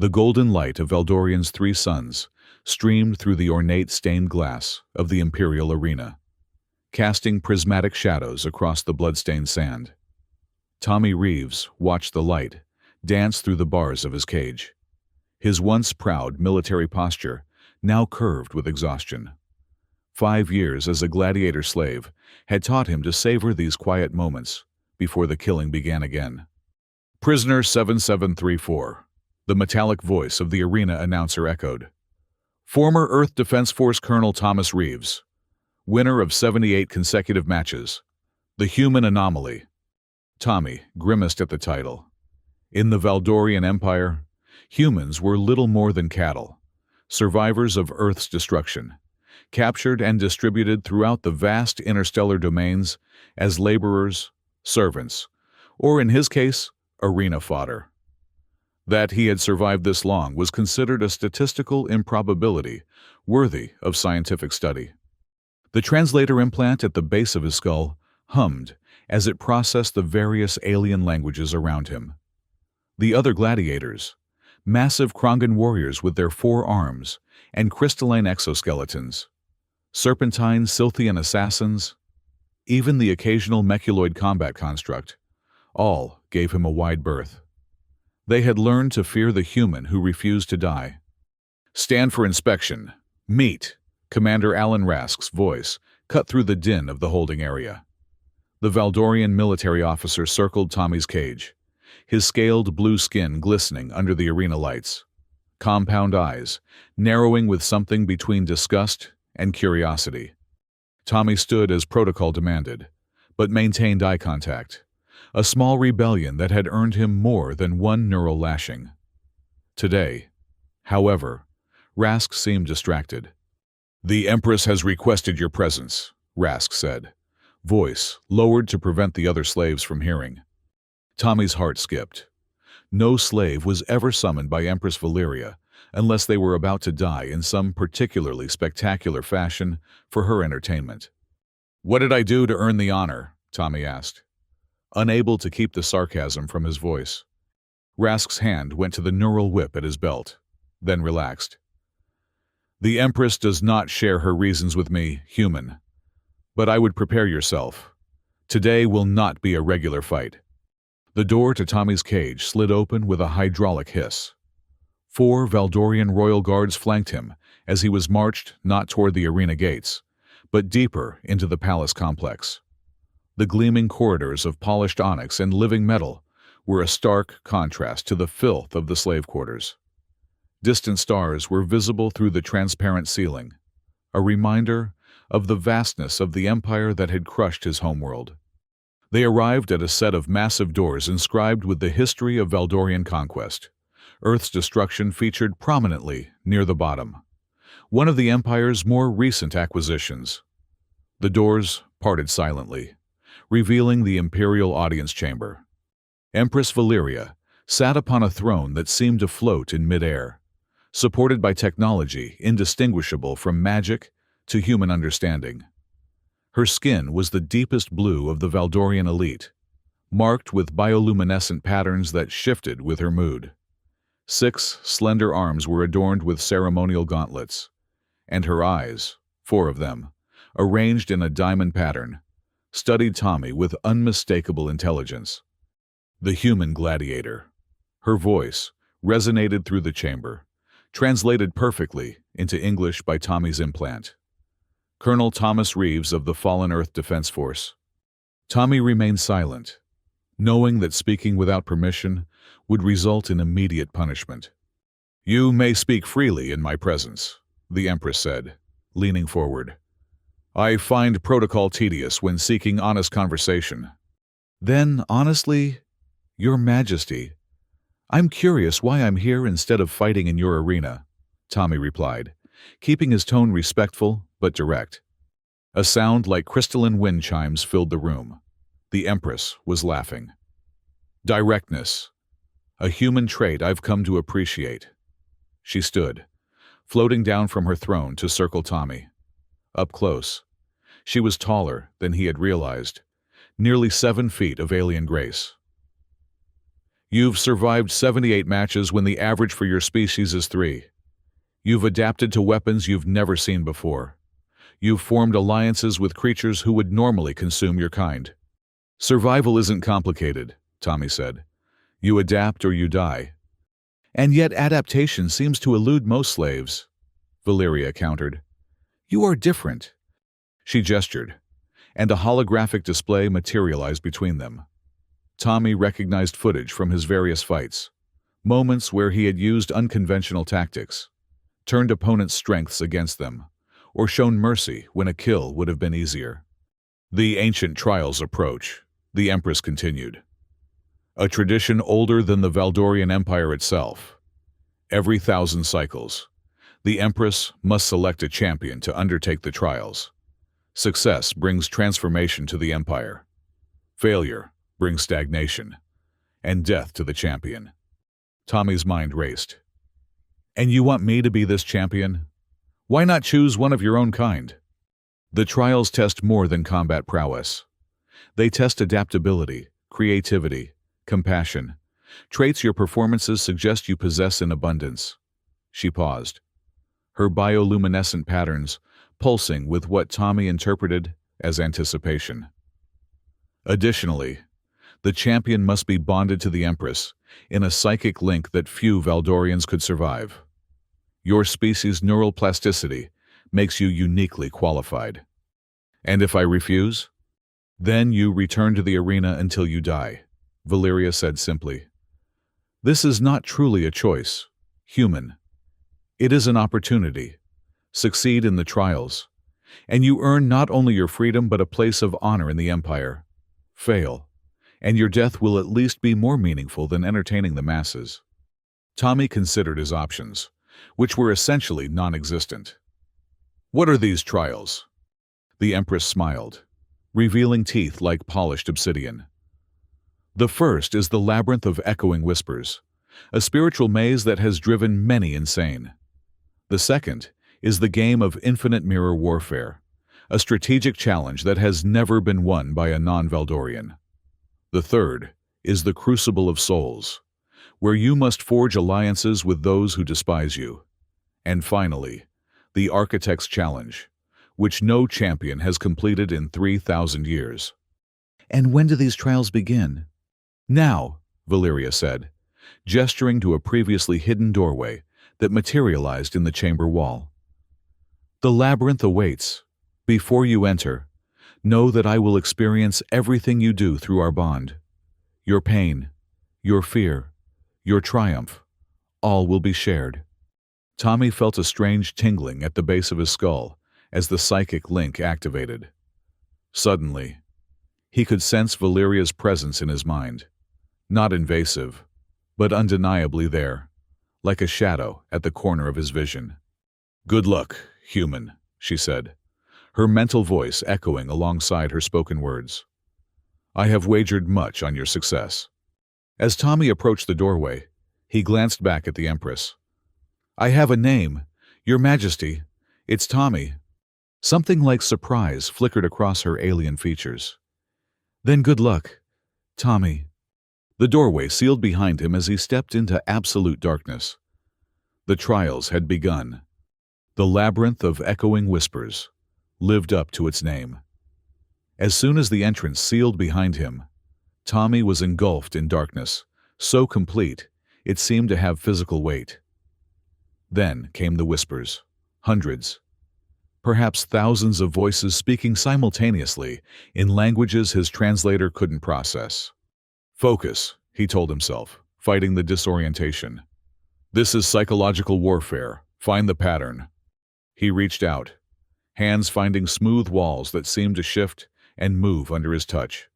The golden light of Eldorian's three suns streamed through the ornate stained glass of the Imperial arena, casting prismatic shadows across the blood-stained sand. Tommy Reeves watched the light dance through the bars of his cage, his once proud military posture now curved with exhaustion. 5 years as a gladiator slave had taught him to savor these quiet moments before the killing began again. "Prisoner 7734, the metallic voice of the arena announcer echoed. "Former Earth Defense Force Colonel Thomas Reeves, winner of 78 consecutive matches, the human anomaly." Tommy grimaced at the title. In the Valdorian Empire, humans were little more than cattle, survivors of Earth's destruction, captured and distributed throughout the vast interstellar domains as laborers, servants, or in his case, arena fodder. That he had survived this long was considered a statistical improbability worthy of scientific study. The translator implant at the base of his skull hummed as it processed the various alien languages around him. The other gladiators, massive Krongan warriors with their 4 arms and crystalline exoskeletons, serpentine Silthian assassins, even the occasional mechuloid combat construct, all gave him a wide berth. They had learned to fear the human who refused to die. "Stand for inspection. Meet!" Commander Alan Rask's voice cut through the din of the holding area. The Valdorian military officer circled Tommy's cage, his scaled blue skin glistening under the arena lights, compound eyes narrowing with something between disgust and curiosity. Tommy stood as protocol demanded, but maintained eye contact, a small rebellion that had earned him more than one neural lashing. Today, however, Rask seemed distracted. "The Empress has requested your presence," Rask said, voice lowered to prevent the other slaves from hearing. Tommy's heart skipped. No slave was ever summoned by Empress Valeria unless they were about to die in some particularly spectacular fashion for her entertainment. "What did I do to earn the honor?" Tommy asked, unable to keep the sarcasm from his voice. Rask's hand went to the neural whip at his belt, then relaxed. "The Empress does not share her reasons with me, human. But I would prepare yourself. Today will not be a regular fight." The door to Tommy's cage slid open with a hydraulic hiss. 4 Valdorian royal guards flanked him as he was marched not toward the arena gates, but deeper into the palace complex. The gleaming corridors of polished onyx and living metal were a stark contrast to the filth of the slave quarters. Distant stars were visible through the transparent ceiling, a reminder of the vastness of the empire that had crushed his homeworld. They arrived at a set of massive doors inscribed with the history of Valdorian conquest. Earth's destruction featured prominently near the bottom, one of the empire's more recent acquisitions. The doors parted silently, revealing the imperial audience chamber. Empress Valeria sat upon a throne that seemed to float in midair, supported by technology indistinguishable from magic to human understanding. Her skin was the deepest blue of the Valdorian elite, marked with bioluminescent patterns that shifted with her mood. 6 slender arms were adorned with ceremonial gauntlets, and her eyes, 4 of them, arranged in a diamond pattern, studied Tommy with unmistakable intelligence. The human gladiator. Her voice resonated through the chamber, translated perfectly into English by Tommy's implant. Colonel Thomas Reeves of the Fallen Earth Defense Force. Tommy remained silent, knowing that speaking without permission would result in immediate punishment. "You may speak freely in my presence," the Empress said, leaning forward. "I find protocol tedious when seeking honest conversation." "Then, honestly, Your Majesty, I'm curious why I'm here instead of fighting in your arena," Tommy replied, keeping his tone respectful but direct. A sound like crystalline wind chimes filled the room. The Empress was laughing. "Directness. A human trait I've come to appreciate." She stood, floating down from her throne to circle Tommy. Up close, she was taller than he had realized, nearly 7 feet of alien grace. You've survived 78 matches when the average for your species is 3. You've adapted to weapons you've never seen before. You've formed alliances with creatures who would normally consume your kind. Survival isn't complicated, Tommy said. You adapt or you die. And yet adaptation seems to elude most slaves, Valeria countered. You are different. She gestured, and a holographic display materialized between them. Tommy recognized footage from his various fights, moments where he had used unconventional tactics, turned opponents' strengths against them, or shown mercy when a kill would have been easier. The ancient trials approach, the Empress continued. A tradition older than the Valdorian Empire itself. Every 1,000 cycles, the Empress must select a champion to undertake the trials. Success brings transformation to the Empire. Failure brings stagnation, and death to the champion. Tommy's mind raced. And you want me to be this champion? Why not choose one of your own kind? The trials test more than combat prowess. They test adaptability, creativity, compassion, traits your performances suggest you possess in abundance. She paused, her bioluminescent patterns pulsing with what Tommy interpreted as anticipation. Additionally, the champion must be bonded to the Empress in a psychic link that few Valdorians could survive. Your species' neural plasticity makes you uniquely qualified. And if I refuse? Then you return to the arena until you die, Valeria said simply. This is not truly a choice, human. It is an opportunity. Succeed in the trials, and you earn not only your freedom but a place of honor in the Empire. Fail, and your death will at least be more meaningful than entertaining the masses. Tommy considered his options, which were essentially non-existent. What are these trials? The Empress smiled, revealing teeth like polished obsidian. The first is the Labyrinth of Echoing Whispers, a spiritual maze that has driven many insane. The second is the game of infinite mirror warfare, a strategic challenge that has never been won by a non-Valdorian. The third is the Crucible of Souls, where you must forge alliances with those who despise you. And finally, the Architect's Challenge, which no champion has completed in 3,000 years. And when do these trials begin? Now, Valeria said, gesturing to a previously hidden doorway that materialized in the chamber wall. The labyrinth awaits. Before you enter, know that I will experience everything you do through our bond. Your pain, your fear, your triumph, all will be shared. Tommy felt a strange tingling at the base of his skull as the psychic link activated. Suddenly, he could sense Valeria's presence in his mind. Not invasive, but undeniably there, like a shadow at the corner of his vision. Good luck, human, she said, her mental voice echoing alongside her spoken words. I have wagered much on your success. As Tommy approached the doorway, he glanced back at the Empress. I have a name, Your Majesty. It's Tommy. Something like surprise flickered across her alien features. Then good luck, Tommy. The doorway sealed behind him as he stepped into absolute darkness. The trials had begun. The labyrinth of echoing whispers lived up to its name. As soon as the entrance sealed behind him, Tommy was engulfed in darkness, so complete it seemed to have physical weight. Then came the whispers, hundreds, perhaps thousands of voices speaking simultaneously in languages his translator couldn't process. Focus, he told himself, fighting the disorientation. This is psychological warfare. Find the pattern. He reached out, hands finding smooth walls that seemed to shift and move under his touch.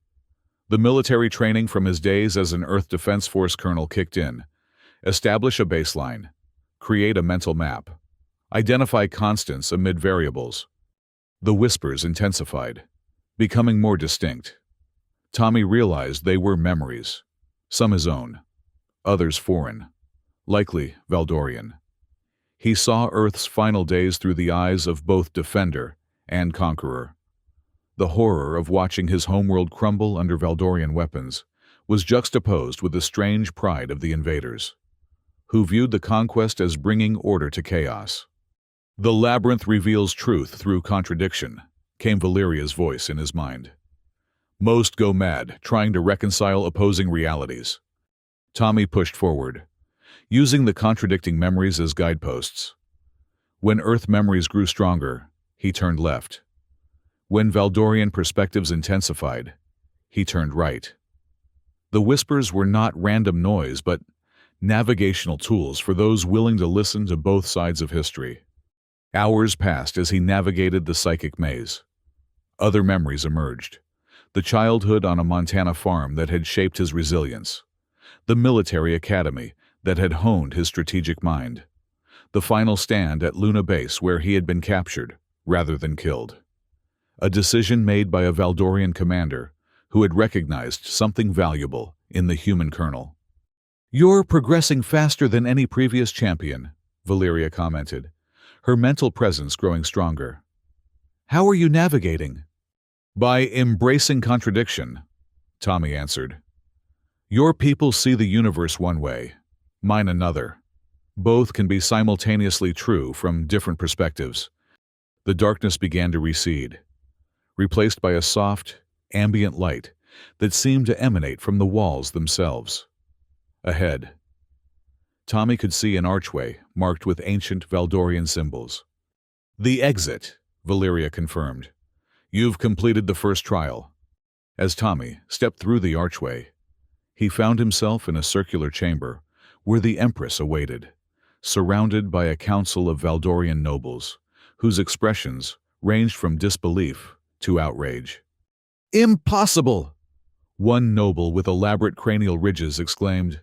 The military training from his days as an Earth Defense Force colonel kicked in. Establish a baseline. Create a mental map. Identify constants amid variables. The whispers intensified, becoming more distinct. Tommy realized they were memories, some his own, others foreign, likely Valdorian. He saw Earth's final days through the eyes of both defender and conqueror. The horror of watching his homeworld crumble under Valdorian weapons was juxtaposed with the strange pride of the invaders, who viewed the conquest as bringing order to chaos. "The labyrinth reveals truth through contradiction," came Valeria's voice in his mind. "Most go mad, trying to reconcile opposing realities." Tommy pushed forward, using the contradicting memories as guideposts. When Earth memories grew stronger, he turned left. When Valdorian perspectives intensified, he turned right. The whispers were not random noise, but navigational tools for those willing to listen to both sides of history. Hours passed as he navigated the psychic maze. Other memories emerged. The childhood on a Montana farm that had shaped his resilience. The military academy that had honed his strategic mind. The final stand at Luna Base where he had been captured, rather than killed. A decision made by a Valdorian commander who had recognized something valuable in the human kernel. "You're progressing faster than any previous champion," Valeria commented, her mental presence growing stronger. "How are you navigating?" "By embracing contradiction," Tommy answered. "Your people see the universe one way, mine another. Both can be simultaneously true from different perspectives." The darkness began to recede, replaced by a soft, ambient light that seemed to emanate from the walls themselves. Ahead, Tommy could see an archway marked with ancient Valdorian symbols. "The exit," Valeria confirmed. "You've completed the first trial." As Tommy stepped through the archway, he found himself in a circular chamber where the Empress awaited, surrounded by a council of Valdorian nobles, whose expressions ranged from disbelief to outrage. "Impossible!" one noble with elaborate cranial ridges exclaimed.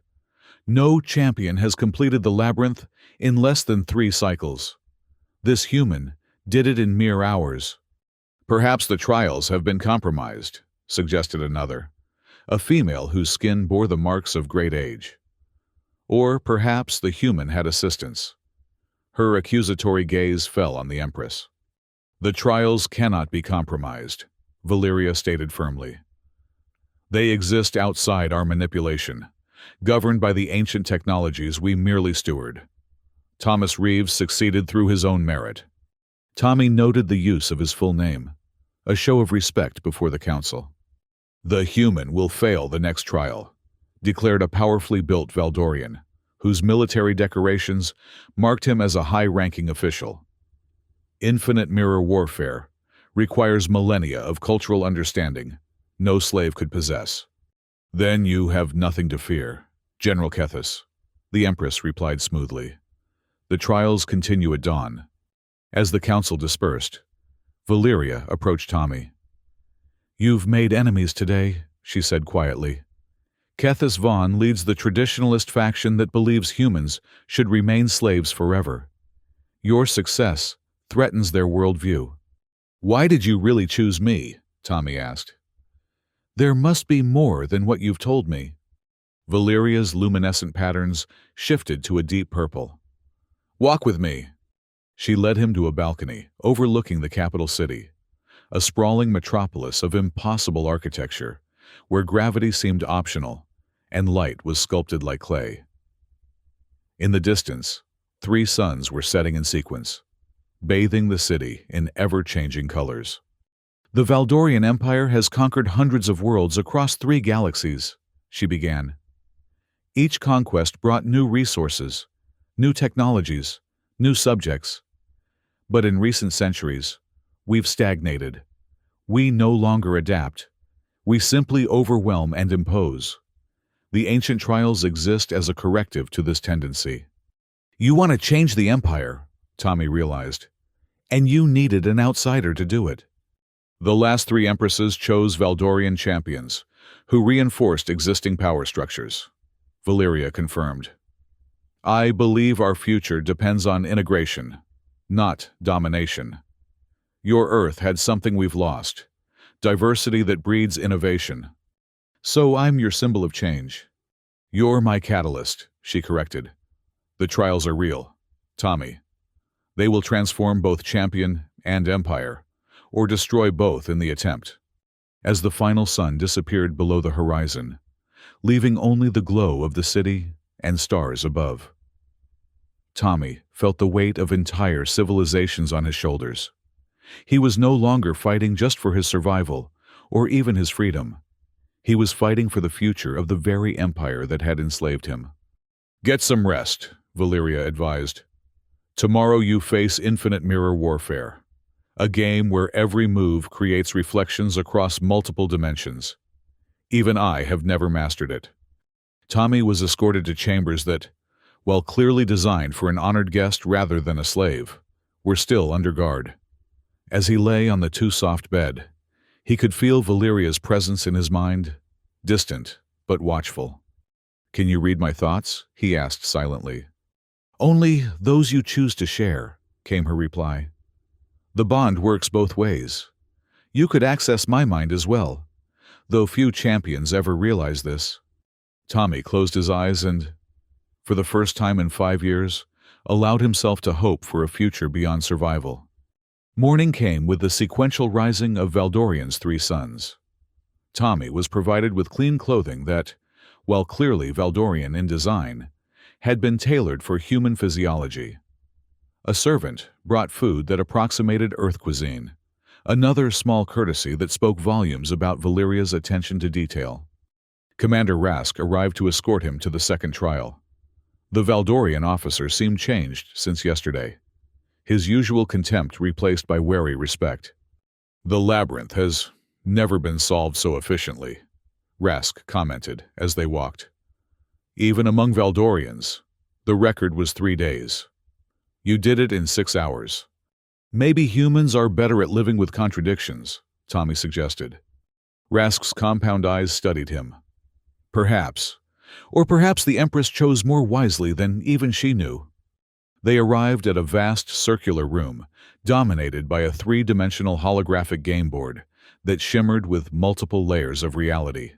"No champion has completed the labyrinth in less than 3 cycles. This human did it in mere hours." "Perhaps the trials have been compromised," suggested another, a female whose skin bore the marks of great age. "Or perhaps the human had assistance." Her accusatory gaze fell on the Empress. "The trials cannot be compromised," Valeria stated firmly. "They exist outside our manipulation, governed by the ancient technologies we merely steward." Thomas Reeves succeeded through his own merit. Tommy noted the use of his full name, a show of respect before the council. "The human will fail the next trial," declared a powerfully built Valdorian, whose military decorations marked him as a high-ranking official. "Infinite mirror warfare requires millennia of cultural understanding no slave could possess." "Then you have nothing to fear, General Kethis," the Empress replied smoothly. "The trials continue at dawn." As the council dispersed, Valeria approached Tommy. "You've made enemies today," she said quietly. "Kethis Vaughn leads the traditionalist faction that believes humans should remain slaves forever. Your success threatens their worldview." "Why did you really choose me?" Tommy asked. "There must be more than what you've told me." Valeria's luminescent patterns shifted to a deep purple. "Walk with me." She led him to a balcony overlooking the capital city, a sprawling metropolis of impossible architecture, where gravity seemed optional and light was sculpted like clay. In the distance, 3 suns were setting in sequence, bathing the city in ever-changing colors. "The Valdorian Empire has conquered hundreds of worlds across 3 galaxies," she began. "Each conquest brought new resources, new technologies, new subjects. But in recent centuries, we've stagnated. We no longer adapt. We simply overwhelm and impose. The ancient trials exist as a corrective to this tendency." "You want to change the Empire," Tommy realized, "and you needed an outsider to do it." "The last 3 Empresses chose Valdorian champions, who reinforced existing power structures," Valeria confirmed. "I believe our future depends on integration, not domination. Your Earth had something we've lost, diversity that breeds innovation. So I'm your symbol of change." "You're my catalyst," she corrected. "The trials are real, Tommy. They will transform both champion and empire, or destroy both in the attempt." As the final sun disappeared below the horizon, leaving only the glow of the city and stars above. Tommy felt the weight of entire civilizations on his shoulders. He was no longer fighting just for his survival, or even his freedom. He was fighting for the future of the very empire that had enslaved him. "Get some rest," Valeria advised. "Tomorrow you face infinite mirror warfare, a game where every move creates reflections across multiple dimensions. Even I have never mastered it." Tommy was escorted to chambers that, while clearly designed for an honored guest rather than a slave, were still under guard. As he lay on the too-soft bed, he could feel Valeria's presence in his mind, distant but watchful. "Can you read my thoughts?" he asked silently. "Only those you choose to share," came her reply. "The bond works both ways. You could access my mind as well, though few champions ever realize this." Tommy closed his eyes and, for the first time in 5 years, allowed himself to hope for a future beyond survival. Morning came with the sequential rising of Valdorian's 3 sons. Tommy was provided with clean clothing that, while clearly Valdorian in design, had been tailored for human physiology. A servant brought food that approximated Earth cuisine, another small courtesy that spoke volumes about Valeria's attention to detail. Commander Rask arrived to escort him to the second trial. The Valdorian officer seemed changed since yesterday, his usual contempt replaced by wary respect. "The labyrinth has never been solved so efficiently," Rask commented as they walked. "Even among Valdorians, the record was 3 days. You did it in 6 hours." "Maybe humans are better at living with contradictions," Tommy suggested. Rask's compound eyes studied him. "Perhaps. Or perhaps the Empress chose more wisely than even she knew." They arrived at a vast circular room, dominated by a 3-dimensional holographic game board that shimmered with multiple layers of reality.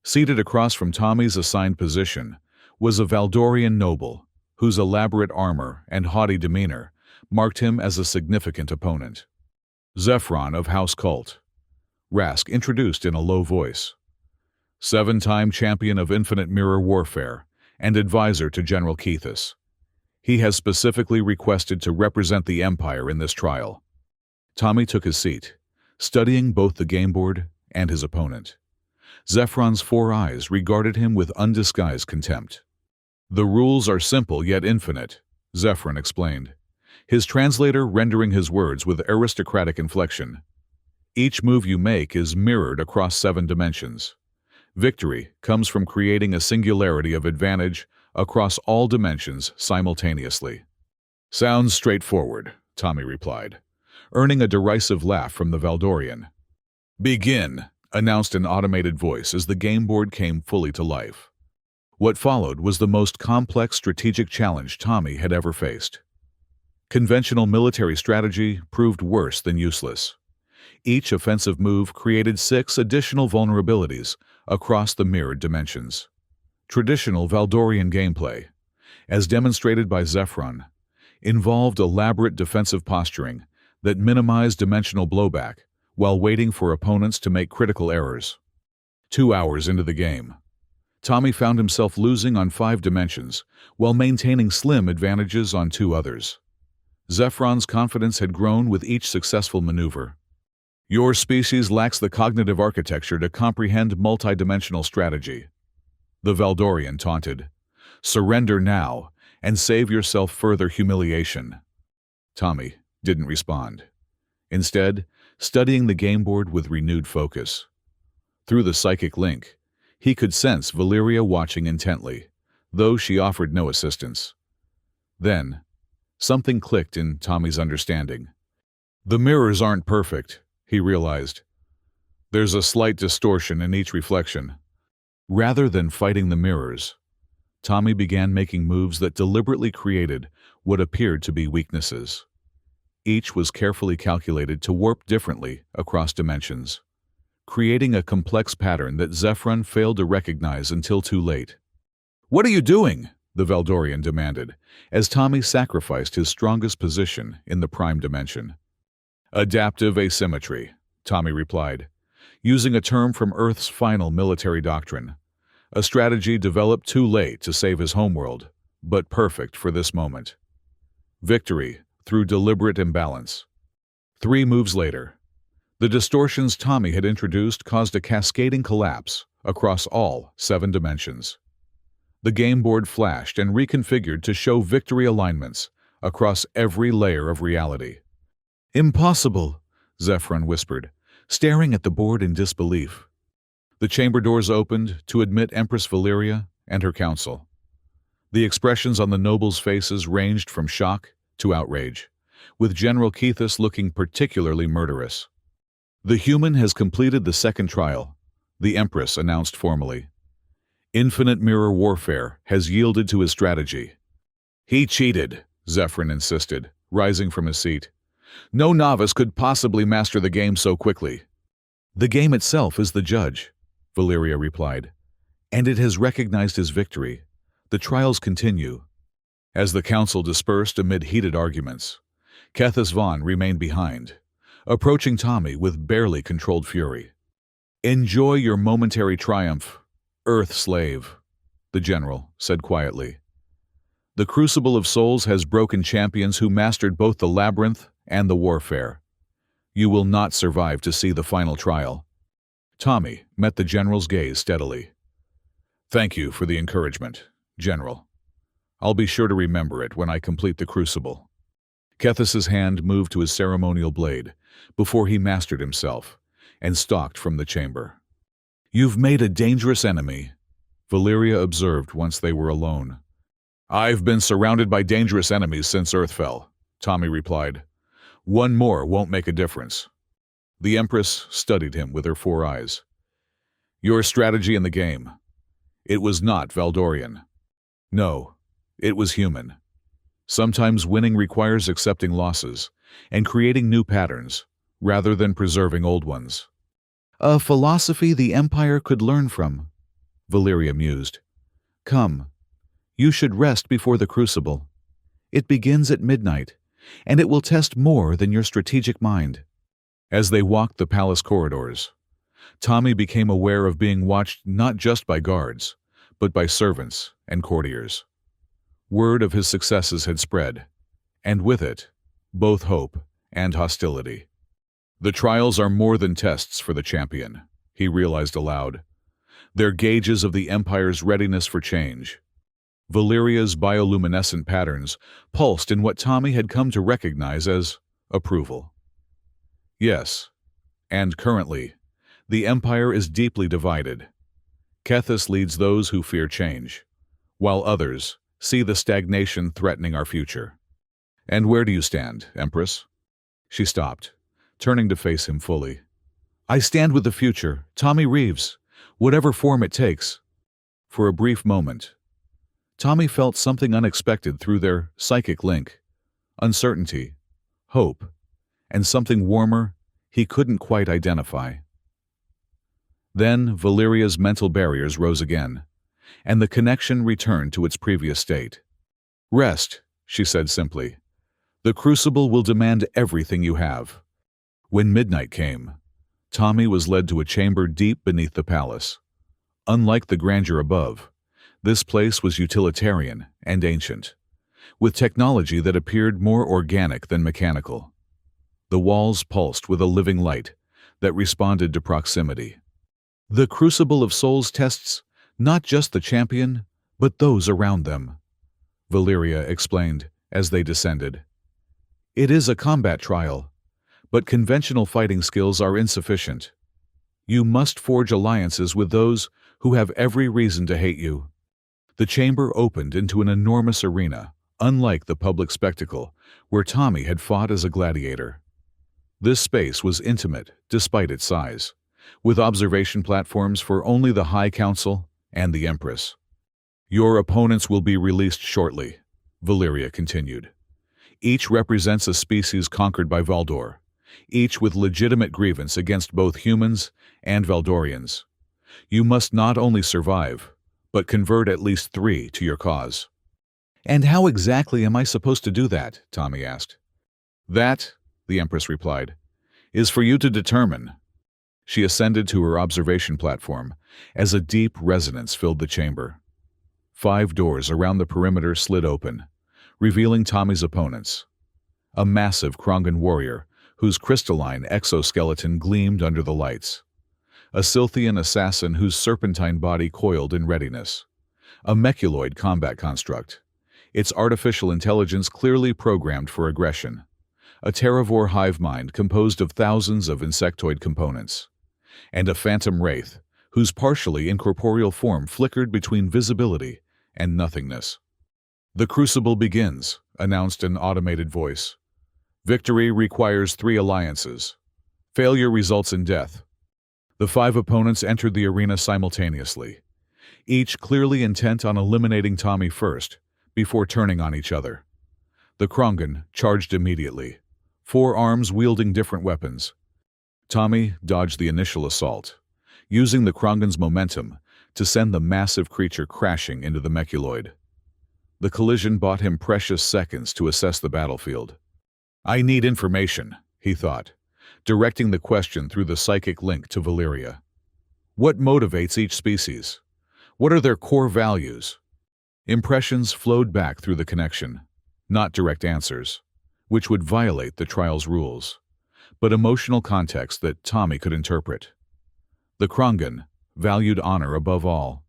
Seated across from Tommy's assigned position was a Valdorian noble, whose elaborate armor and haughty demeanor marked him as a significant opponent. "Zephron of House Cult," Rask introduced in a low voice. "7-time champion of infinite mirror warfare and advisor to General Keithus. He has specifically requested to represent the Empire in this trial." Tommy took his seat, studying both the game board and his opponent. Zephron's 4 eyes regarded him with undisguised contempt. "The rules are simple yet infinite," Zephron explained, his translator rendering his words with aristocratic inflection. "Each move you make is mirrored across 7 dimensions. Victory comes from creating a singularity of advantage across all dimensions simultaneously." "Sounds straightforward," Tommy replied, earning a derisive laugh from the Valdorian. "Begin," announced an automated voice as the game board came fully to life. What followed was the most complex strategic challenge Tommy had ever faced. Conventional military strategy proved worse than useless. Each offensive move created 6 additional vulnerabilities across the mirrored dimensions. Traditional Valdorian gameplay, as demonstrated by Zephron, involved elaborate defensive posturing that minimized dimensional blowback while waiting for opponents to make critical errors. 2 hours into the game, Tommy found himself losing on 5 dimensions while maintaining slim advantages on 2 others. Zephron's confidence had grown with each successful maneuver. "Your species lacks the cognitive architecture to comprehend multidimensional strategy," the Valdorian taunted. "Surrender now and save yourself further humiliation." Tommy didn't respond, instead studying the game board with renewed focus. Through the psychic link, he could sense Valeria watching intently, though she offered no assistance. Then, something clicked in Tommy's understanding. "The mirrors aren't perfect," he realized. "There's a slight distortion in each reflection." Rather than fighting the mirrors, Tommy began making moves that deliberately created what appeared to be weaknesses. Each was carefully calculated to warp differently across dimensions, creating a complex pattern that Zephron failed to recognize until too late. "What are you doing?" the Valdorian demanded, as Tommy sacrificed his strongest position in the prime dimension. "Adaptive asymmetry," Tommy replied, using a term from Earth's final military doctrine. A strategy developed too late to save his homeworld, but perfect for this moment. Victory through deliberate imbalance. 3 moves later, the distortions Tommy had introduced caused a cascading collapse across all 7 dimensions. The game board flashed and reconfigured to show victory alignments across every layer of reality. "Impossible," Zephyrin whispered, staring at the board in disbelief. The chamber doors opened to admit Empress Valeria and her council. The expressions on the nobles' faces ranged from shock to outrage, with General Keithus looking particularly murderous. "The human has completed the second trial," the Empress announced formally. "Infinite mirror warfare has yielded to his strategy." "He cheated," Zephyrin insisted, rising from his seat. "No novice could possibly master the game so quickly." "The game itself is the judge," Valeria replied, "and it has recognized his victory. The trials continue." As the council dispersed amid heated arguments, Kethis Vaughn remained behind, approaching Tommy with barely controlled fury. "Enjoy your momentary triumph, Earth slave," the general said quietly. "The Crucible of Souls has broken champions who mastered both the labyrinth and the warfare. You will not survive to see the final trial." Tommy met the general's gaze steadily. "Thank you for the encouragement, General. I'll be sure to remember it when I complete the Crucible." Kethis' hand moved to his ceremonial blade before he mastered himself and stalked from the chamber. "You've made a dangerous enemy," Valeria observed once they were alone. "I've been surrounded by dangerous enemies since Earth fell," Tommy replied. "One more won't make a difference." The Empress studied him with her 4 eyes. "Your strategy in the game. It was not Valdorian. No, it was human. Sometimes winning requires accepting losses and creating new patterns, rather than preserving old ones." "A philosophy the Empire could learn from," Valeria mused. "Come, you should rest before the Crucible. It begins at midnight, and it will test more than your strategic mind." As they walked the palace corridors, Tommy became aware of being watched not just by guards, but by servants and courtiers. Word of his successes had spread, and with it, both hope and hostility. "The trials are more than tests for the champion," he realized aloud. "They're gauges of the Empire's readiness for change." Valeria's bioluminescent patterns pulsed in what Tommy had come to recognize as approval. "Yes, and currently, the Empire is deeply divided. Kethis leads those who fear change, while others see the stagnation threatening our future." "And where do you stand, Empress?" She stopped, turning to face him fully. "I stand with the future, Tommy Reeves, whatever form it takes." For a brief moment, Tommy felt something unexpected through their psychic link: uncertainty, hope, and something warmer he couldn't quite identify. Then Valeria's mental barriers rose again, and the connection returned to its previous state. "Rest," she said simply. "The Crucible will demand everything you have." When midnight came, Tommy was led to a chamber deep beneath the palace. Unlike the grandeur above, this place was utilitarian and ancient, with technology that appeared more organic than mechanical. The walls pulsed with a living light that responded to proximity. "The Crucible of Souls tests not just the champion, but those around them," Valeria explained as they descended. "It is a combat trial, but conventional fighting skills are insufficient. You must forge alliances with those who have every reason to hate you." The chamber opened into an enormous arena, unlike the public spectacle where Tommy had fought as a gladiator. This space was intimate despite its size, with observation platforms for only the High Council and the Empress. "Your opponents will be released shortly," Valeria continued. "Each represents a species conquered by Valdor, each with legitimate grievance against both humans and Valdorians. You must not only survive, but convert at least 3 to your cause." "And how exactly am I supposed to do that?" Tommy asked. "That," the Empress replied, "is for you to determine." She ascended to her observation platform as a deep resonance filled the chamber. 5 doors around the perimeter slid open, revealing Tommy's opponents. A massive Krongan warrior whose crystalline exoskeleton gleamed under the lights. A Silthian assassin whose serpentine body coiled in readiness. A mechuloid combat construct, its artificial intelligence clearly programmed for aggression. A terravore hive mind composed of thousands of insectoid components. And a phantom wraith, whose partially incorporeal form flickered between visibility and nothingness. "The crucible begins," announced an automated voice. "Victory requires 3 alliances. Failure results in death." The 5 opponents entered the arena simultaneously, each clearly intent on eliminating Tommy first, before turning on each other. The Krongan charged immediately, 4 arms wielding different weapons. Tommy dodged the initial assault, using the Krongan's momentum to send the massive creature crashing into the mechuloid. The collision bought him precious seconds to assess the battlefield. "I need information," he thought, directing the question through the psychic link to Valeria. "What motivates each species? What are their core values?" Impressions flowed back through the connection, not direct answers, which would violate the trial's rules, but emotional context that Tommy could interpret. The Krongan valued honor above all.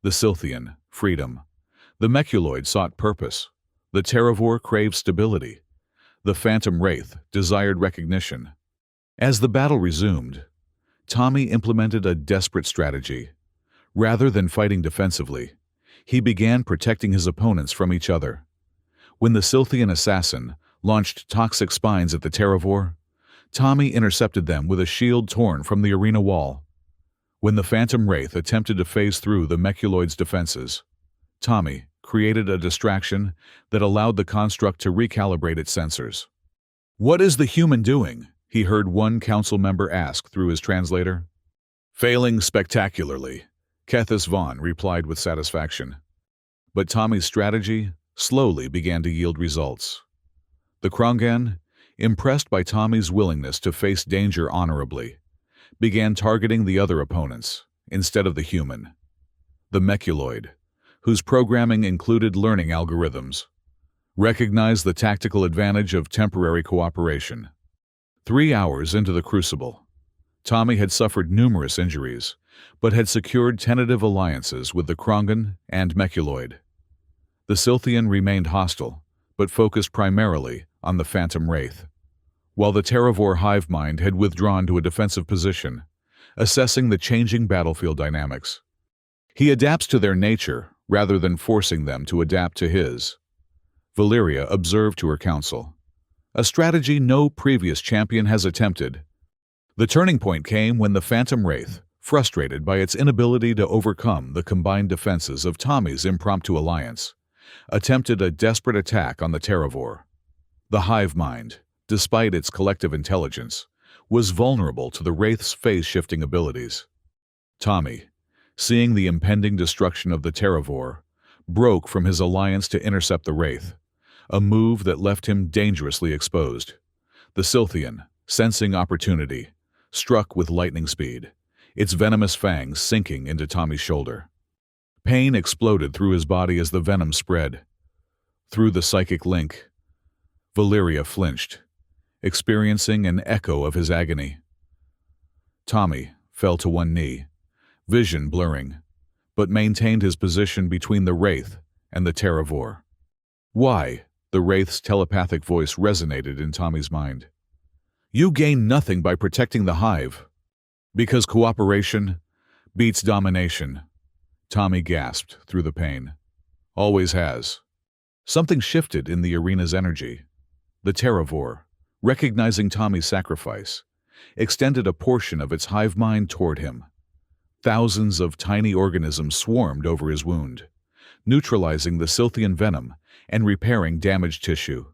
The Silthian, freedom. The mechuloid sought purpose. The terravore craved stability. The phantom wraith desired recognition. As the battle resumed, Tommy implemented a desperate strategy. Rather than fighting defensively, he began protecting his opponents from each other. When the Silthian assassin launched toxic spines at the terravore, Tommy intercepted them with a shield torn from the arena wall. When the phantom wraith attempted to phase through the mechuloid's defenses, Tommy created a distraction that allowed the construct to recalibrate its sensors. "What is the human doing?" he heard one council member ask through his translator. "Failing spectacularly," Kethis Vaughn replied with satisfaction. But Tommy's strategy slowly began to yield results. The Krongan, impressed by Tommy's willingness to face danger honorably, began targeting the other opponents instead of the human. The mechuloid, whose programming included learning algorithms, recognized the tactical advantage of temporary cooperation. 3 hours into the crucible, Tommy had suffered numerous injuries, but had secured tentative alliances with the Krongan and mechuloid. The Silthian remained hostile, but focused primarily on the phantom wraith, while the terravore hive mind had withdrawn to a defensive position, assessing the changing battlefield dynamics. He adapts to their nature rather than forcing them to adapt to his. Valeria observed to her council, a strategy no previous champion has attempted. The turning point came when the phantom wraith, frustrated by its inability to overcome the combined defenses of Tommy's impromptu alliance, attempted a desperate attack on the terravore. The hive mind, despite its collective intelligence, was vulnerable to the wraith's phase-shifting abilities. Tommy, seeing the impending destruction of the terravore, broke from his alliance to intercept the wraith, a move that left him dangerously exposed. The Silthian, sensing opportunity, struck with lightning speed, its venomous fangs sinking into Tommy's shoulder. Pain exploded through his body as the venom spread. Through the psychic link, Valeria flinched, experiencing an echo of his agony. Tommy fell to one knee, vision blurring, but maintained his position between the wraith and the terravore. "Why?" the wraith's telepathic voice resonated in Tommy's mind. "You gain nothing by protecting the hive." "Because cooperation beats domination," Tommy gasped through the pain. "Always has." Something shifted in the arena's energy. The terravore, recognizing Tommy's sacrifice, extended a portion of its hive mind toward him. Thousands of tiny organisms swarmed over his wound, neutralizing the Silthian venom and repairing damaged tissue.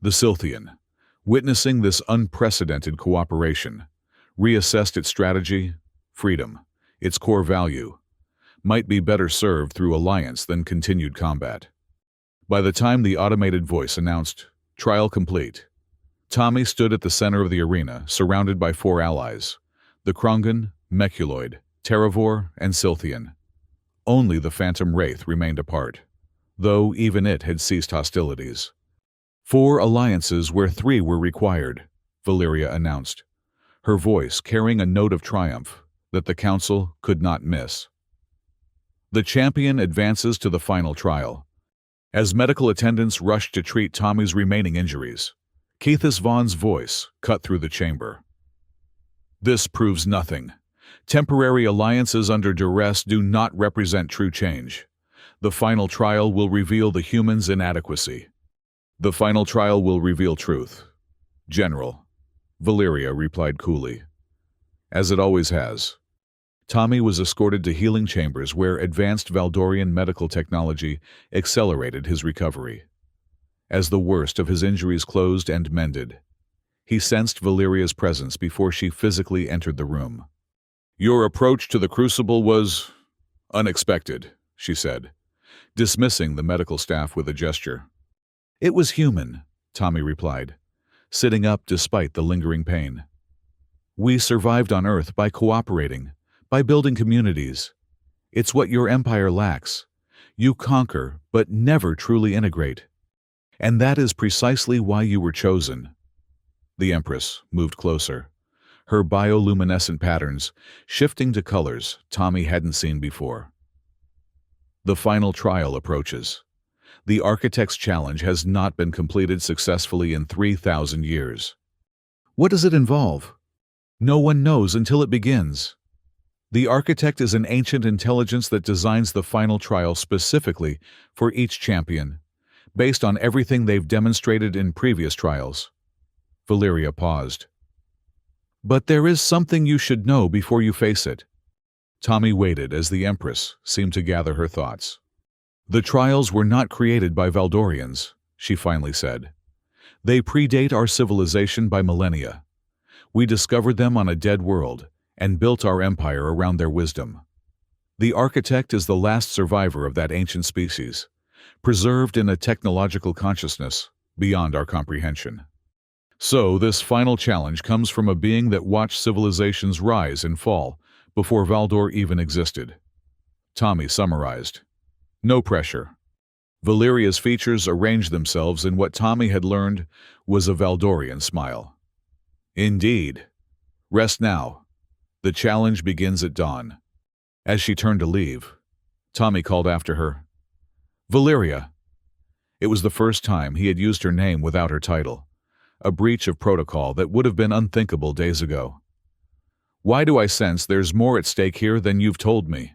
The Silthian, witnessing this unprecedented cooperation, reassessed its strategy. Freedom, its core value, might be better served through alliance than continued combat. By the time the automated voice announced, "Trial complete," Tommy stood at the center of the arena, surrounded by 4 allies, The Krongan, Meculoid, Terravor, and Silthian. Only the Phantom Wraith remained apart, though even it had ceased hostilities. 4 alliances where 3 were required, Valyria announced, her voice carrying a note of triumph that the Council could not miss. The champion advances to the final trial. As medical attendants rushed to treat Tommy's remaining injuries, Keithus Vaughn's voice cut through the chamber. This proves nothing. Temporary alliances under duress do not represent true change. The final trial will reveal the human's inadequacy. The final trial will reveal truth. General, Valyria replied coolly. As it always has. Tommy was escorted to healing chambers where advanced Valdorian medical technology accelerated his recovery. As the worst of his injuries closed and mended, he sensed Valyria's presence before she physically entered the room. Your approach to the Crucible was unexpected, she said, dismissing the medical staff with a gesture. It was human, Tommy replied, sitting up despite the lingering pain. We survived on Earth by cooperating, by building communities. It's what your empire lacks. You conquer, but never truly integrate. And that is precisely why you were chosen. The Empress moved closer, her bioluminescent patterns shifting to colors Tommy hadn't seen before. The final trial approaches. The Architect's challenge has not been completed successfully in 3,000 years. What does it involve? No one knows until it begins. The Architect is an ancient intelligence that designs the final trial specifically for each champion, based on everything they've demonstrated in previous trials. Valyria paused. But there is something you should know before you face it. Tommy waited as the Empress seemed to gather her thoughts. The trials were not created by Valdorians, she finally said. They predate our civilization by millennia. We discovered them on a dead world and built our empire around their wisdom. The Architect is the last survivor of that ancient species, preserved in a technological consciousness beyond our comprehension. So this final challenge comes from a being that watched civilizations rise and fall before Valdor even existed. Tommy summarized. No pressure. Valyria's features arranged themselves in what Tommy had learned was a Valdorian smile. Indeed. Rest now. The challenge begins at dawn. As she turned to leave, Tommy called after her. Valyria. It was the first time he had used her name without her title, a breach of protocol that would have been unthinkable days ago. Why do I sense there's more at stake here than you've told me?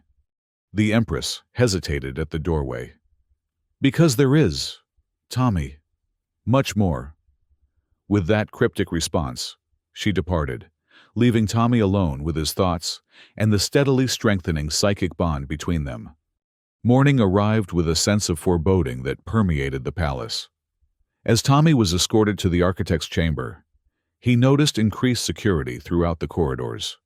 The Empress hesitated at the doorway. Because there is, Tommy. Much more. With that cryptic response, she departed, leaving Tommy alone with his thoughts and the steadily strengthening psychic bond between them. Morning arrived with a sense of foreboding that permeated the palace. As Tommy was escorted to the Architect's chamber, he noticed increased security throughout the corridors.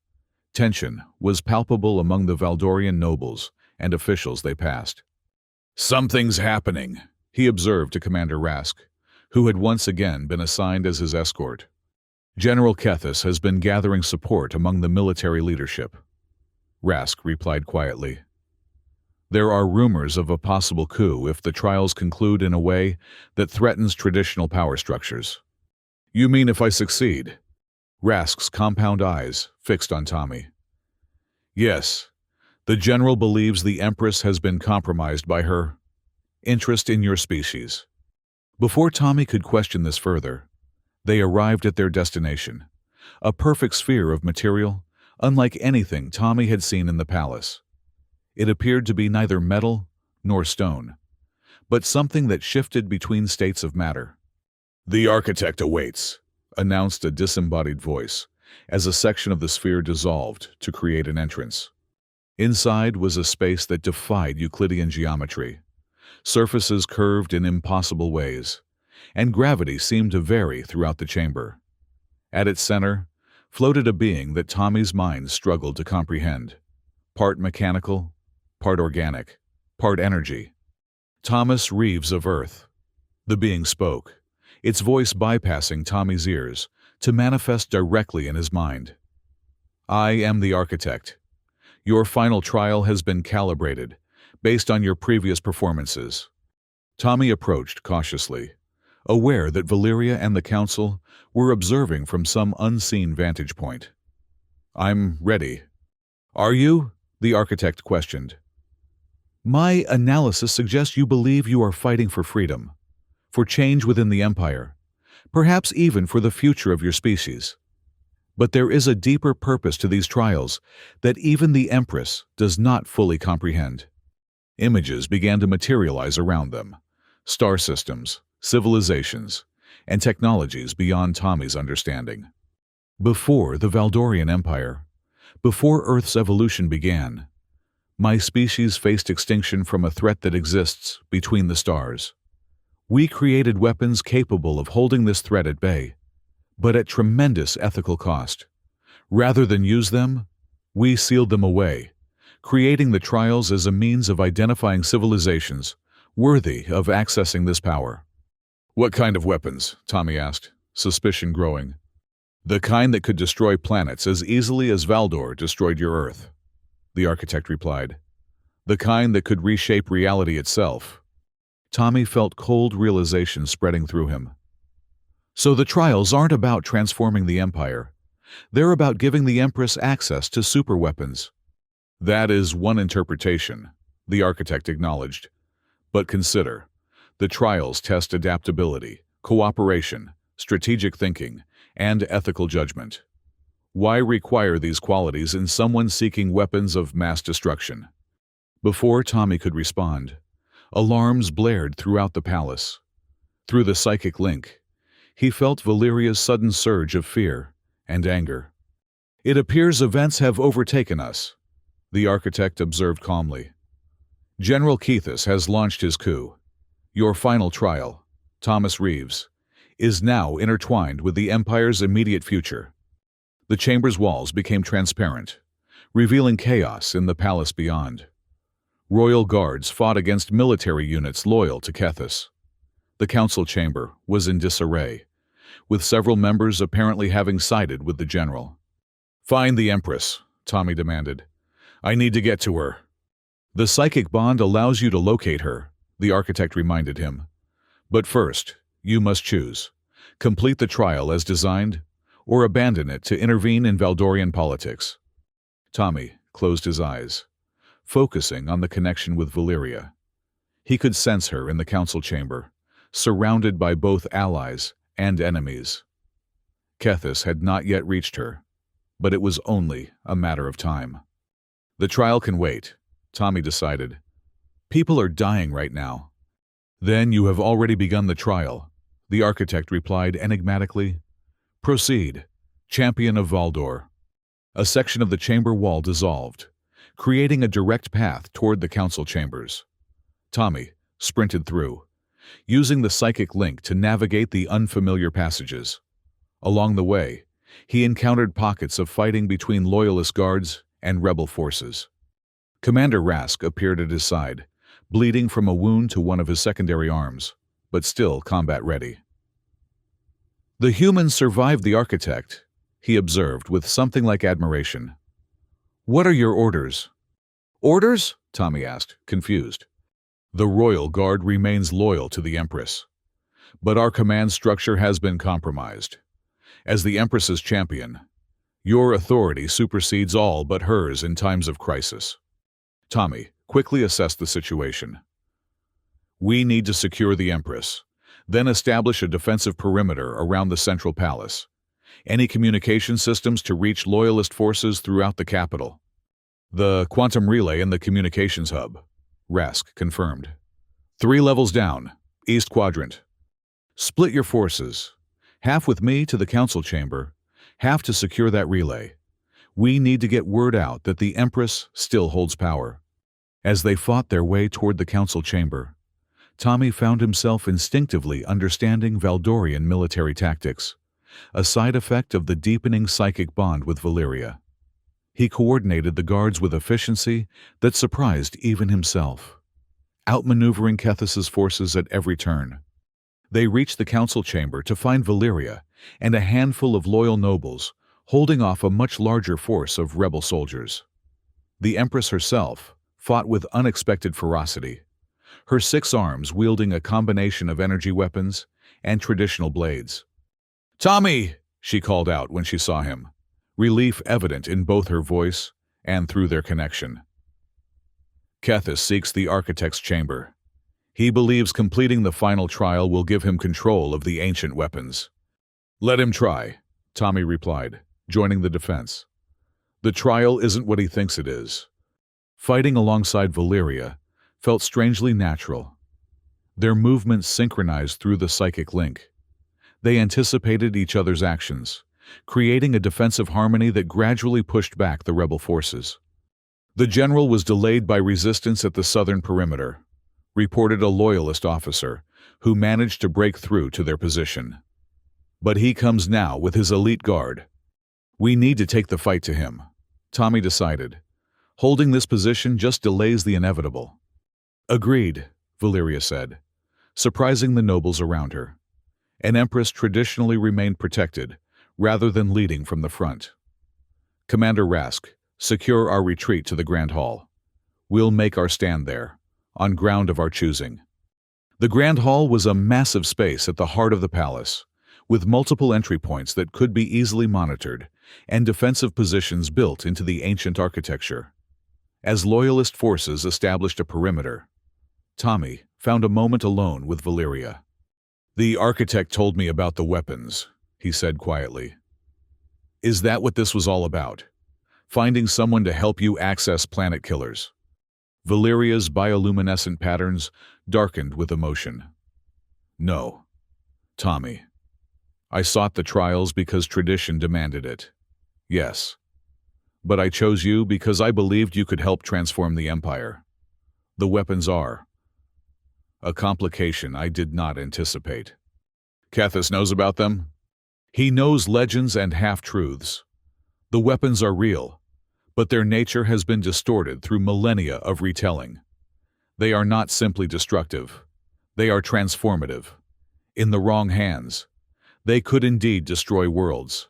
Tension was palpable among the Valdorian nobles and officials they passed. Something's happening, he observed to Commander Rask, who had once again been assigned as his escort. General Kethis has been gathering support among the military leadership. Rask replied quietly. There are rumors of a possible coup if the trials conclude in a way that threatens traditional power structures. You mean if I succeed? Rask's compound eyes fixed on Tommy. Yes, the general believes the Empress has been compromised by her interest in your species. Before Tommy could question this further, they arrived at their destination, a perfect sphere of material, unlike anything Tommy had seen in the palace. It appeared to be neither metal nor stone, but something that shifted between states of matter. The Architect awaits, announced a disembodied voice, as a section of the sphere dissolved to create an entrance. Inside was a space that defied Euclidean geometry. Surfaces curved in impossible ways, and gravity seemed to vary throughout the chamber. At its center floated a being that Tommy's mind struggled to comprehend. Part mechanical, part organic, part energy. Thomas Reeves of Earth. The being spoke, its voice bypassing Tommy's ears to manifest directly in his mind. I am the architect. Your final trial has been calibrated, based on your previous performances. Tommy approached cautiously, aware that Valeria and the council were observing from some unseen vantage point. I'm ready. Are you? The architect questioned. My analysis suggests you believe you are fighting for freedom, for change within the Empire, perhaps even for the future of your species. But there is a deeper purpose to these trials that even the Empress does not fully comprehend. Images began to materialize around them, star systems, civilizations, and technologies beyond Tommy's understanding. Before the Valdorian Empire, before Earth's evolution began, my species faced extinction from a threat that exists between the stars. We created weapons capable of holding this threat at bay, but at tremendous ethical cost. Rather than use them, we sealed them away, creating the trials as a means of identifying civilizations worthy of accessing this power. What kind of weapons? Tommy asked, suspicion growing. The kind that could destroy planets as easily as Valdor destroyed your Earth, the architect replied. The kind that could reshape reality itself. Tommy felt cold realization spreading through him. So the trials aren't about transforming the Empire. They're about giving the Empress access to superweapons. That is one interpretation, the architect acknowledged. But consider, the trials test adaptability, cooperation, strategic thinking, and ethical judgment. Why require these qualities in someone seeking weapons of mass destruction? Before Tommy could respond, alarms blared throughout the palace. Through the psychic link, he felt Valeria's sudden surge of fear and anger. It appears events have overtaken us, the architect observed calmly. General Keithus has launched his coup. Your final trial, Thomas Reeves, is now intertwined with the Empire's immediate future. The chamber's walls became transparent, revealing chaos in the palace beyond. Royal guards fought against military units loyal to Keithus. The council chamber was in disarray, with several members apparently having sided with the general. Find the Empress, Tommy demanded. I need to get to her. The psychic bond allows you to locate her, the architect reminded him. But first, you must choose. Complete the trial as designed, or abandon it to intervene in Valdorian politics. Tommy closed his eyes, focusing on the connection with Valeria. He could sense her in the council chamber, surrounded by both allies and enemies. Keithus had not yet reached her, but it was only a matter of time. The trial can wait, Tommy decided. People are dying right now. Then you have already begun the trial, the architect replied enigmatically. Proceed, champion of Valdor. A section of the chamber wall dissolved, creating a direct path toward the council chambers. Tommy sprinted through, using the psychic link to navigate the unfamiliar passages. Along the way, he encountered pockets of fighting between loyalist guards and rebel forces. Commander Rask appeared at his side, bleeding from a wound to one of his secondary arms, but still combat-ready. The humans survived the architect, he observed with something like admiration. What are your orders? Orders? Tommy asked, confused. The Royal Guard remains loyal to the Empress, but our command structure has been compromised. As the Empress's champion, your authority supersedes all but hers in times of crisis. Tommy quickly assessed the situation. We need to secure the Empress, then establish a defensive perimeter around the central palace. Any communication systems to reach loyalist forces throughout the capital. The quantum relay in the communications hub, Rask confirmed. 3 levels down, east quadrant. Split your forces. Half with me to the council chamber, half to secure that relay. We need to get word out that the Empress still holds power. As they fought their way toward the council chamber, Tommy found himself instinctively understanding Valdorian military tactics, a side effect of the deepening psychic bond with Valeria. He coordinated the guards with efficiency that surprised even himself, outmaneuvering Keithus's forces at every turn. They reached the council chamber to find Valeria and a handful of loyal nobles holding off a much larger force of rebel soldiers. The Empress herself fought with unexpected ferocity, her 6 arms wielding a combination of energy weapons and traditional blades. "Tommy!" she called out when she saw him, relief evident in both her voice and through their connection. Kethis seeks the Architect's chamber. He believes completing the final trial will give him control of the ancient weapons. "Let him try," Tommy replied, joining the defense. "The trial isn't what he thinks it is." Fighting alongside Valeria felt strangely natural. Their movements synchronized through the psychic link. They anticipated each other's actions, creating a defensive harmony that gradually pushed back the rebel forces. "The general was delayed by resistance at the southern perimeter," reported a loyalist officer who managed to break through to their position. "But he comes now with his elite guard. We need to take the fight to him," Tommy decided. "Holding this position just delays the inevitable." "Agreed," Valeria said, surprising the nobles around her. An Empress traditionally remained protected, rather than leading from the front. "Commander Rask, secure our retreat to the Grand Hall. We'll make our stand there, on ground of our choosing." The Grand Hall was a massive space at the heart of the palace, with multiple entry points that could be easily monitored, and defensive positions built into the ancient architecture. As loyalist forces established a perimeter, Tommy found a moment alone with Valeria. "The architect told me about the weapons," he said quietly. "Is that what this was all about? Finding someone to help you access planet killers?" Valeria's bioluminescent patterns darkened with emotion. "No, Tommy. I sought the trials because tradition demanded it. Yes. But I chose you because I believed you could help transform the Empire. The weapons are a complication I did not anticipate." "Kethis knows about them?" "He knows legends and half-truths. The weapons are real, but their nature has been distorted through millennia of retelling. They are not simply destructive. They are transformative. In the wrong hands, they could indeed destroy worlds.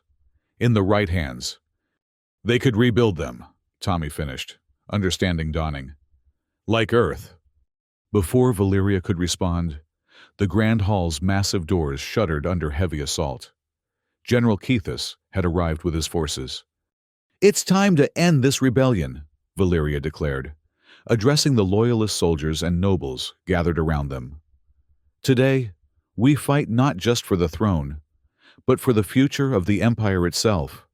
In the right hands, they could rebuild them," Tommy finished, understanding dawning. "Like Earth." Before Valeria could respond, the Grand Hall's massive doors shuddered under heavy assault. General Kethis had arrived with his forces. "It's time to end this rebellion," Valeria declared, addressing the loyalist soldiers and nobles gathered around them. "Today, we fight not just for the throne, but for the future of the Empire itself."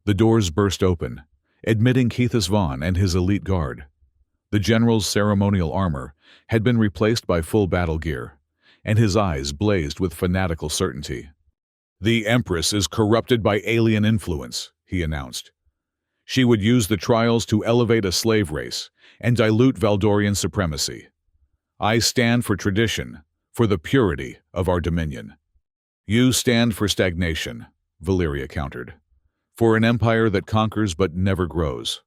The doors burst open, admitting Kethis Vaughn and his elite guard. The general's ceremonial armor had been replaced by full battle gear, and his eyes blazed with fanatical certainty. "The Empress is corrupted by alien influence," he announced. "She would use the trials to elevate a slave race and dilute Valdorian supremacy. I stand for tradition, for the purity of our dominion." "You stand for stagnation," Valeria countered. "For an empire that conquers but never grows,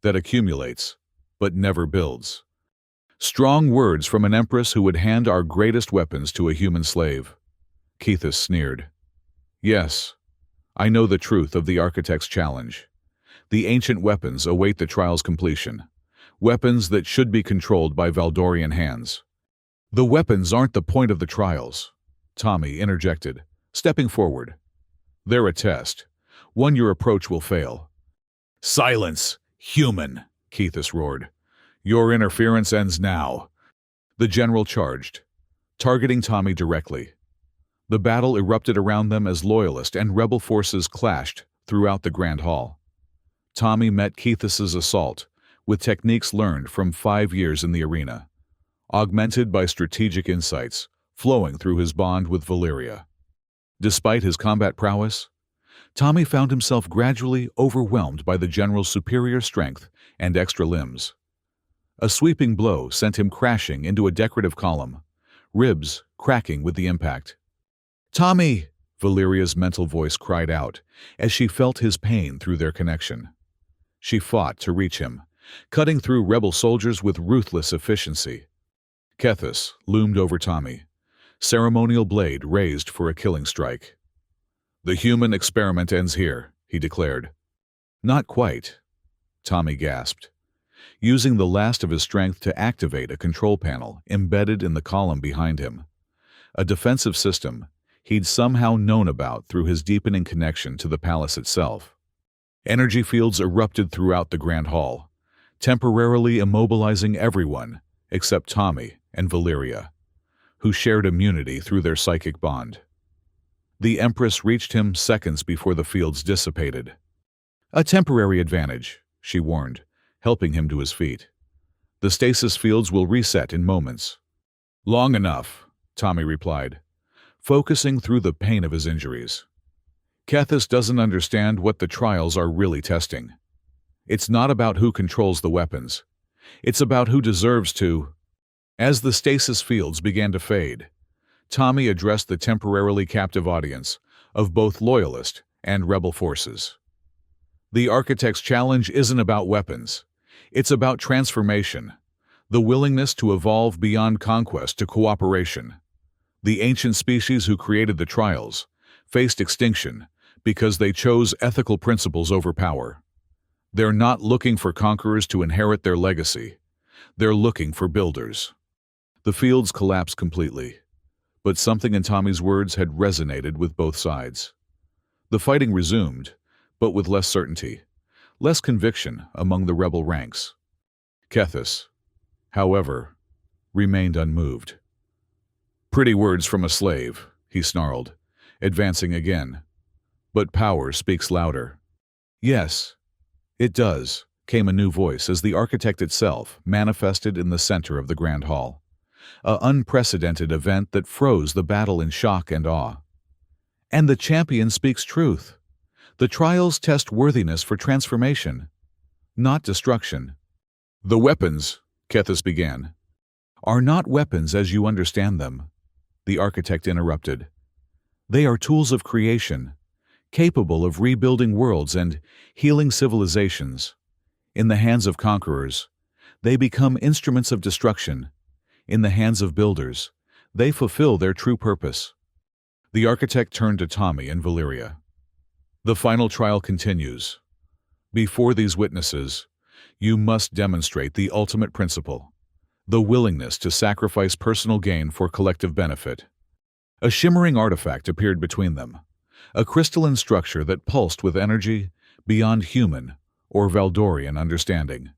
that accumulates but never builds." Strong words from an Empress who would hand our greatest weapons to a human slave. Kethis sneered. "Yes, I know the truth of the Architect's challenge. The ancient weapons await the trial's completion, weapons that should be controlled by Valdorian hands." "The weapons aren't the point of the trials," Tommy interjected, stepping forward. "They're a test, one your approach will fail." "Silence, human!" Kethis roared. "Your interference ends now." The general charged, targeting Tommy directly. The battle erupted around them as loyalist and rebel forces clashed throughout the Grand Hall. Tommy met Kethis's assault with techniques learned from 5 years in the arena, augmented by strategic insights flowing through his bond with Valeria. Despite his combat prowess, Tommy found himself gradually overwhelmed by the general's superior strength and extra limbs. A sweeping blow sent him crashing into a decorative column, ribs cracking with the impact. "Tommy!" Valeria's mental voice cried out as she felt his pain through their connection. She fought to reach him, cutting through rebel soldiers with ruthless efficiency. Kethis loomed over Tommy, ceremonial blade raised for a killing strike. "The human experiment ends here," he declared. Not quite, Tommy gasped, using the last of his strength to activate a control panel embedded in the column behind him. A defensive system he'd somehow known about through his deepening connection to the palace itself. Energy fields erupted throughout the Grand Hall, temporarily immobilizing everyone except Tommy and Valeria, who shared immunity through their psychic bond. The Empress reached him seconds before the fields dissipated. A temporary advantage, she warned, helping him to his feet. The stasis fields will reset in moments. Long enough, Tommy replied, focusing through the pain of his injuries. Kethis doesn't understand what the trials are really testing. It's not about who controls the weapons. It's about who deserves to. As the stasis fields began to fade, Tommy addressed the temporarily captive audience of both loyalist and rebel forces. The Architect's challenge isn't about weapons. It's about transformation, the willingness to evolve beyond conquest to cooperation. The ancient species who created the trials faced extinction because they chose ethical principles over power. They're not looking for conquerors to inherit their legacy. They're looking for builders. The fields collapsed completely, but something in Tommy's words had resonated with both sides. The fighting resumed, but with less certainty, less conviction among the rebel ranks. Kethis, however, remained unmoved. Pretty words from a slave, he snarled, advancing again. But power speaks louder. Yes, it does, came a new voice as the Architect itself manifested in the center of the Grand Hall. An unprecedented event that froze the battle in shock and awe. And the champion speaks truth. The trials test worthiness for transformation, not destruction. The weapons, Kethis began, are not weapons as you understand them, the Architect interrupted. They are tools of creation, capable of rebuilding worlds and healing civilizations. In the hands of conquerors, they become instruments of destruction. In the hands of builders, they fulfill their true purpose. The Architect turned to Tommy and Valeria. The final trial continues. Before these witnesses, you must demonstrate the ultimate principle, the willingness to sacrifice personal gain for collective benefit. A shimmering artifact appeared between them, a crystalline structure that pulsed with energy beyond human or Valdorian understanding.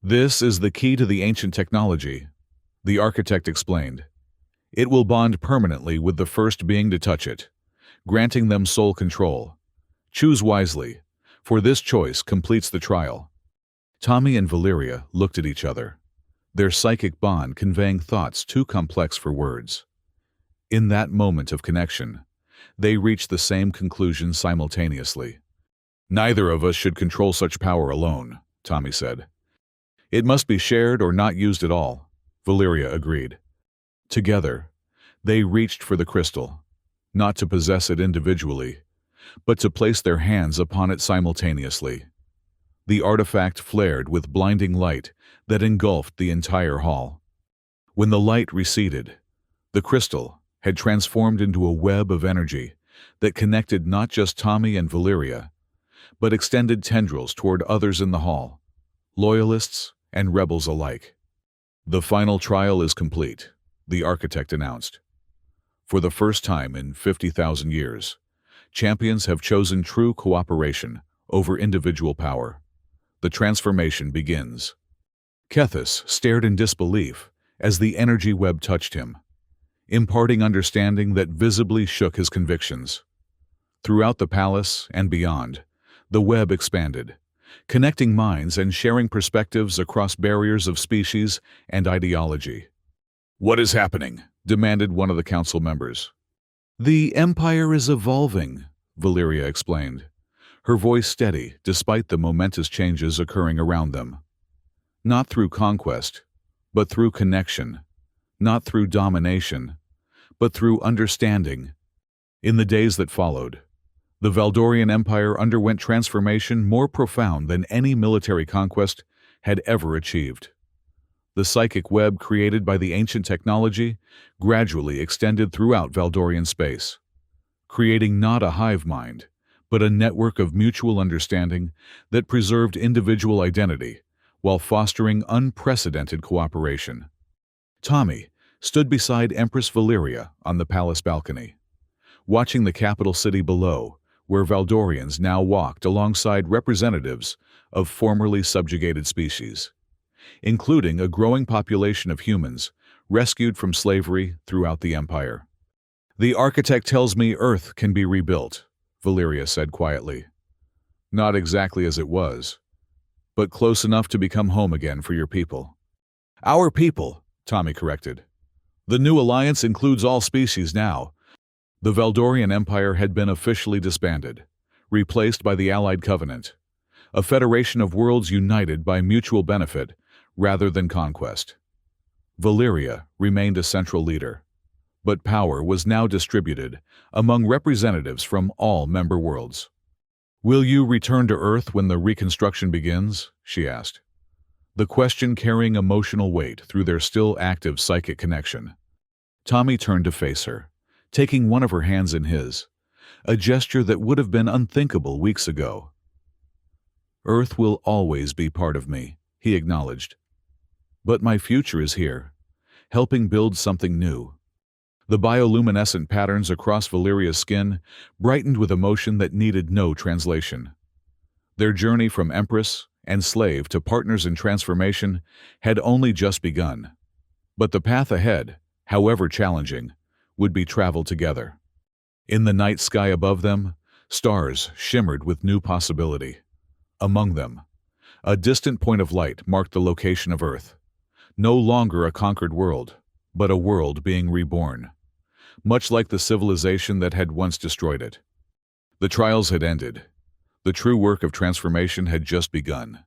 This is the key to the ancient technology, the Architect explained. It will bond permanently with the first being to touch it, granting them sole control. Choose wisely, for this choice completes the trial. Tommy and Valeria looked at each other, their psychic bond conveying thoughts too complex for words. In that moment of connection, they reached the same conclusion simultaneously. Neither of us should control such power alone, Tommy said. It must be shared or not used at all, Valeria agreed. Together, they reached for the crystal, not to possess it individually, but to place their hands upon it simultaneously. The artifact flared with blinding light that engulfed the entire hall. When the light receded, the crystal had transformed into a web of energy that connected not just Tommy and Valeria, but extended tendrils toward others in the hall, loyalists and rebels alike. The final trial is complete, the Architect announced. For the first time in 50,000 years, champions have chosen true cooperation over individual power. The transformation begins. Kethis stared in disbelief as the energy web touched him, imparting understanding that visibly shook his convictions. Throughout the palace and beyond, the web expanded, connecting minds and sharing perspectives across barriers of species and ideology. "What is happening?" demanded one of the council members. "The Empire is evolving," Valeria explained, her voice steady despite the momentous changes occurring around them. Not through conquest, but through connection. Not through domination, but through understanding. In the days that followed, the Valdorian Empire underwent transformation more profound than any military conquest had ever achieved. The psychic web created by the ancient technology gradually extended throughout Valdorian space, creating not a hive mind, but a network of mutual understanding that preserved individual identity while fostering unprecedented cooperation. Tommy stood beside Empress Valeria on the palace balcony, watching the capital city below, where Valdorians now walked alongside representatives of formerly subjugated species, including a growing population of humans rescued from slavery throughout the empire. "The architect tells me Earth can be rebuilt," Valeria said quietly. "Not exactly as it was, but close enough to become home again for your people." "Our people," Tommy corrected. "The new alliance includes all species now." The Valdorian Empire had been officially disbanded, replaced by the Allied Covenant, a federation of worlds united by mutual benefit rather than conquest. Valeria remained a central leader, but power was now distributed among representatives from all member worlds. "Will you return to Earth when the reconstruction begins?" she asked, the question carrying emotional weight through their still active psychic connection. Tommy turned to face her, taking one of her hands in his, a gesture that would have been unthinkable weeks ago. "Earth will always be part of me," he acknowledged. "But my future is here, helping build something new." The bioluminescent patterns across Valeria's skin brightened with emotion that needed no translation. Their journey from Empress and slave to partners in transformation had only just begun. But the path ahead, however challenging, would be traveled together. In the night sky above them, stars shimmered with new possibility. Among them, a distant point of light marked the location of Earth. No longer a conquered world, but a world being reborn, much like the civilization that had once destroyed it. The trials had ended. The true work of transformation had just begun.